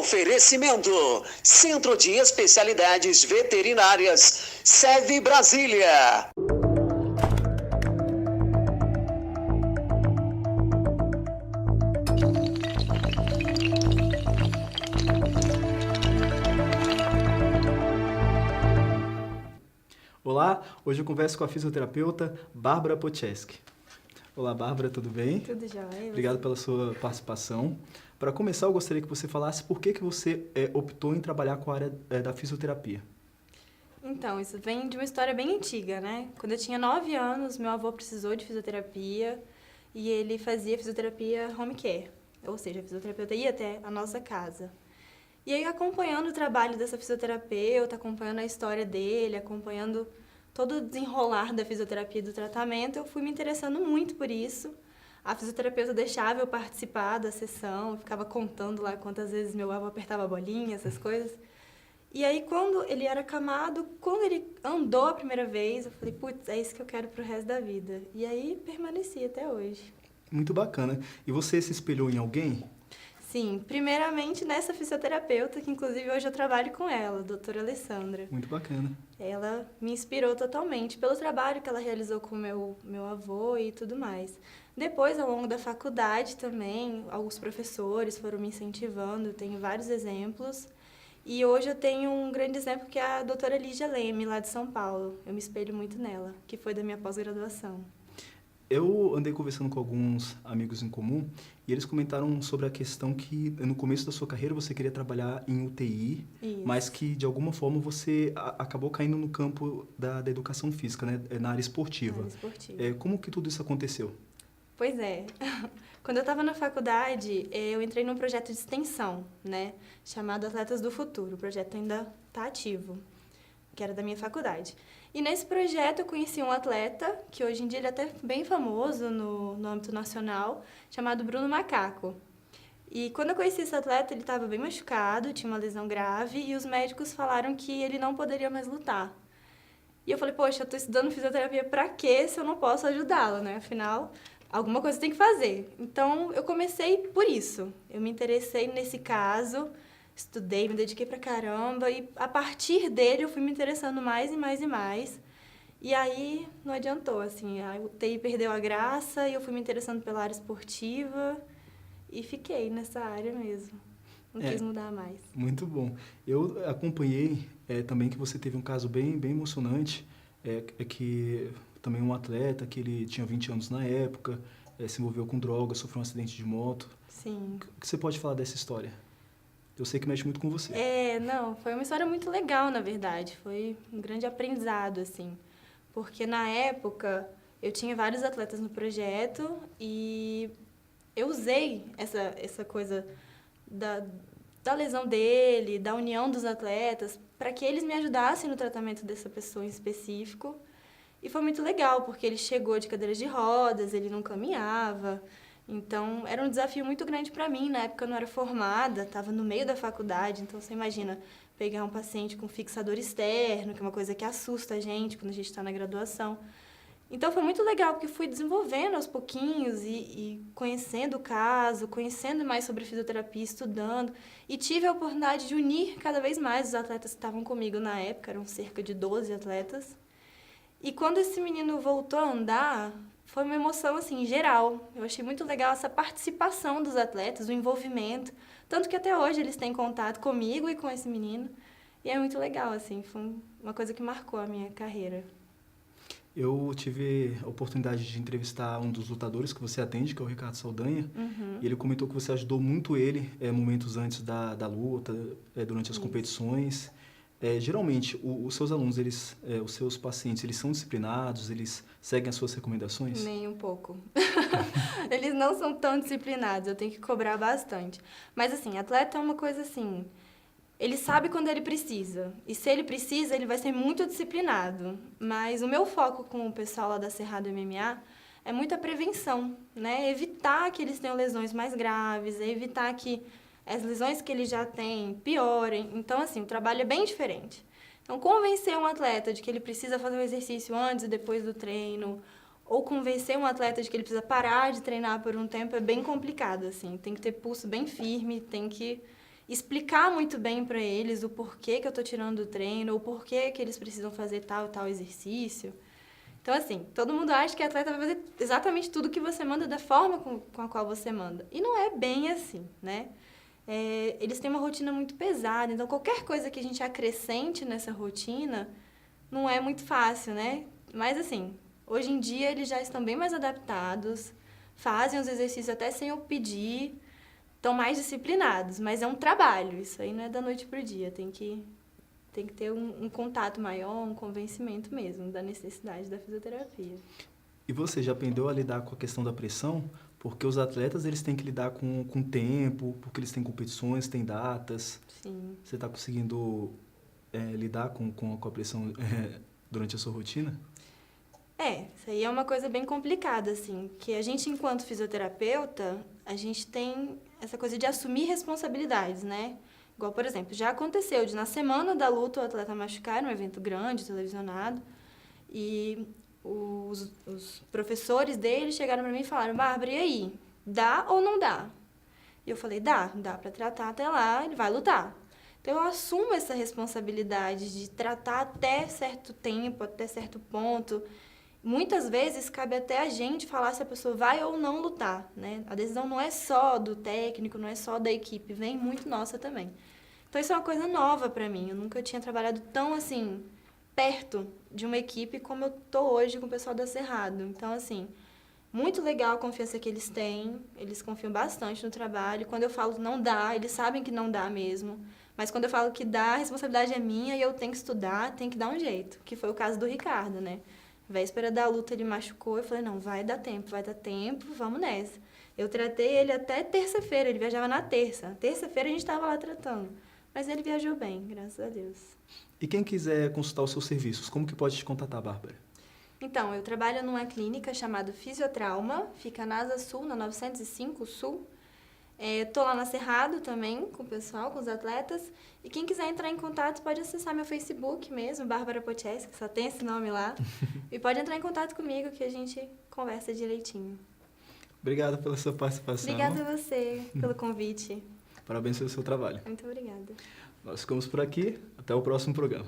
Oferecimento: Centro de Especialidades Veterinárias, SEV Brasília. Olá, hoje eu converso com a fisioterapeuta Bárbara Podcheski. Olá, Bárbara, tudo bem? Tudo jóia. Obrigado pela sua participação. Para começar, eu gostaria que você falasse por que você optou em trabalhar com a área da fisioterapia. Então, isso vem de uma história bem antiga, né? Quando eu tinha 9 anos, meu avô precisou de fisioterapia e ele fazia fisioterapia home care, ou seja, a fisioterapeuta ia até a nossa casa. E aí, acompanhando o trabalho dessa fisioterapeuta, acompanhando a história dele, acompanhando todo o desenrolar da fisioterapia e do tratamento, eu fui me interessando muito por isso. A fisioterapeuta deixava eu participar da sessão, eu ficava contando lá quantas vezes meu avô apertava a bolinha, essas coisas. E aí, quando ele era acamado, quando ele andou a primeira vez, eu falei, putz, é isso que eu quero pro resto da vida. E aí, permaneci até hoje. Muito bacana. E você se espelhou em alguém? Sim, primeiramente nessa fisioterapeuta, que inclusive hoje eu trabalho com ela, a doutora Alessandra. Muito bacana. Ela me inspirou totalmente pelo trabalho que ela realizou com meu avô e tudo mais. Depois, ao longo da faculdade também, alguns professores foram me incentivando, eu tenho vários exemplos. E hoje eu tenho um grande exemplo que é a doutora Lígia Leme, lá de São Paulo. Eu me espelho muito nela, que foi da minha pós-graduação. Eu andei conversando com alguns amigos em comum e eles comentaram sobre a questão que no começo da sua carreira você queria trabalhar em UTI, Isso. mas que de alguma forma você acabou caindo no campo da educação física, né? Na área esportiva. Na área esportiva. Como que tudo isso aconteceu? Pois é. Quando eu estava na faculdade, eu entrei num projeto de extensão, né? Chamado Atletas do Futuro. O projeto ainda está ativo, que era da minha faculdade. E nesse projeto eu conheci um atleta, que hoje em dia ele é até bem famoso no âmbito nacional, chamado Bruno Macaco. E quando eu conheci esse atleta, ele estava bem machucado, tinha uma lesão grave, e os médicos falaram que ele não poderia mais lutar. E eu falei, poxa, eu estou estudando fisioterapia para quê se eu não posso ajudá-lo, né? Afinal, alguma coisa tem que fazer. Então, eu comecei por isso. Eu me interessei nesse caso, estudei, me dediquei pra caramba e a partir dele eu fui me interessando mais e mais e mais. E aí não adiantou, assim, a UTI perdeu a graça e eu fui me interessando pela área esportiva e fiquei nessa área mesmo. Não quis mudar mais. Muito bom. Eu acompanhei também que você teve um caso bem emocionante, que também um atleta que ele tinha 20 anos na época, se envolveu com drogas, sofreu um acidente de moto. Sim. O que você pode falar dessa história? Eu sei que mexe muito com você. Não, foi uma história muito legal, na verdade. Foi um grande aprendizado, assim. Porque na época eu tinha vários atletas no projeto e eu usei essa coisa da lesão dele, da união dos atletas, para que eles me ajudassem no tratamento dessa pessoa em específico. E foi muito legal, porque ele chegou de cadeira de rodas, ele não caminhava. Então, era um desafio muito grande para mim. Na época, eu não era formada, estava no meio da faculdade. Então, você imagina pegar um paciente com fixador externo, que é uma coisa que assusta a gente quando a gente está na graduação. Então, foi muito legal, porque fui desenvolvendo aos pouquinhos e conhecendo o caso, conhecendo mais sobre fisioterapia, estudando. E tive a oportunidade de unir cada vez mais os atletas que estavam comigo na época. Eram cerca de 12 atletas. E quando esse menino voltou a andar, foi uma emoção, assim, geral. Eu achei muito legal essa participação dos atletas, o envolvimento. Tanto que até hoje eles têm contato comigo e com esse menino. E é muito legal, assim, foi uma coisa que marcou a minha carreira. Eu tive a oportunidade de entrevistar um dos lutadores que você atende, que é o Ricardo Saldanha. Uhum. E ele comentou que você ajudou muito ele momentos antes da luta, durante as competições. Geralmente, os seus alunos, os seus pacientes, eles são disciplinados, eles seguem as suas recomendações? Nem um pouco. Eles não são tão disciplinados, eu tenho que cobrar bastante. Mas, assim, atleta é uma coisa assim, ele sabe quando ele precisa. E se ele precisa, ele vai ser muito disciplinado. Mas o meu foco com o pessoal lá da Cerrado MMA é muito a prevenção, né? Evitar que eles tenham lesões mais graves, evitar que as lesões que ele já tem piorem. Então, assim, o trabalho é bem diferente. Então, convencer um atleta de que ele precisa fazer um exercício antes e depois do treino, ou convencer um atleta de que ele precisa parar de treinar por um tempo é bem complicado, assim. Tem que ter pulso bem firme, tem que explicar muito bem para eles o porquê que eu tô tirando do treino, o porquê que eles precisam fazer tal e tal exercício. Então, assim, todo mundo acha que atleta vai fazer exatamente tudo que você manda da forma com a qual você manda. E não é bem assim, né? Eles têm uma rotina muito pesada, então qualquer coisa que a gente acrescente nessa rotina não é muito fácil, né? Mas, assim, hoje em dia eles já estão bem mais adaptados, fazem os exercícios até sem eu pedir, estão mais disciplinados, mas é um trabalho, isso aí não é da noite pro dia, tem que ter um contato maior, um convencimento mesmo da necessidade da fisioterapia. E você já aprendeu a lidar com a questão da pressão? Porque os atletas eles têm que lidar com tempo, porque eles têm competições, têm datas. Sim. Você está conseguindo lidar com a pressão durante a sua rotina? Isso aí é uma coisa bem complicada, assim, que a gente, enquanto fisioterapeuta, a gente tem essa coisa de assumir responsabilidades, né? Igual, por exemplo, já aconteceu de na semana da luta o atleta machucar, um evento grande, televisionado, e os professores dele chegaram para mim e falaram: Bárbara, e aí? Dá ou não dá? E eu falei: dá para tratar até lá, ele vai lutar. Então eu assumo essa responsabilidade de tratar até certo tempo, até certo ponto. Muitas vezes cabe até a gente falar se a pessoa vai ou não lutar, né? A decisão não é só do técnico, não é só da equipe, vem muito nossa também. Então isso é uma coisa nova para mim. Eu nunca tinha trabalhado tão assim perto de uma equipe como eu tô hoje com o pessoal da Cerrado. Então assim, muito legal a confiança que eles têm. Eles confiam bastante no trabalho. Quando eu falo não dá, eles sabem que não dá mesmo. Mas quando eu falo que dá, a responsabilidade é minha e eu tenho que estudar, tenho que dar um jeito. Que foi o caso do Ricardo, né? Véspera da luta ele machucou, eu falei: não, vai dar tempo, vamos nessa. Eu tratei ele até terça-feira, ele viajava na terça. Terça-feira a gente estava lá tratando. Mas ele viajou bem, graças a Deus. E quem quiser consultar os seus serviços, como que pode te contatar, Bárbara? Então, eu trabalho numa clínica chamada Fisiotrauma, fica na Asa Sul, na 905 Sul. Tô lá na Cerrado também, com o pessoal, com os atletas. E quem quiser entrar em contato pode acessar meu Facebook mesmo, Bárbara Pocheski, só tem esse nome lá. E pode entrar em contato comigo que a gente conversa direitinho. Obrigado pela sua participação. Obrigada a você pelo convite. Parabéns pelo seu trabalho. Muito obrigada. Nós ficamos por aqui. Até o próximo programa.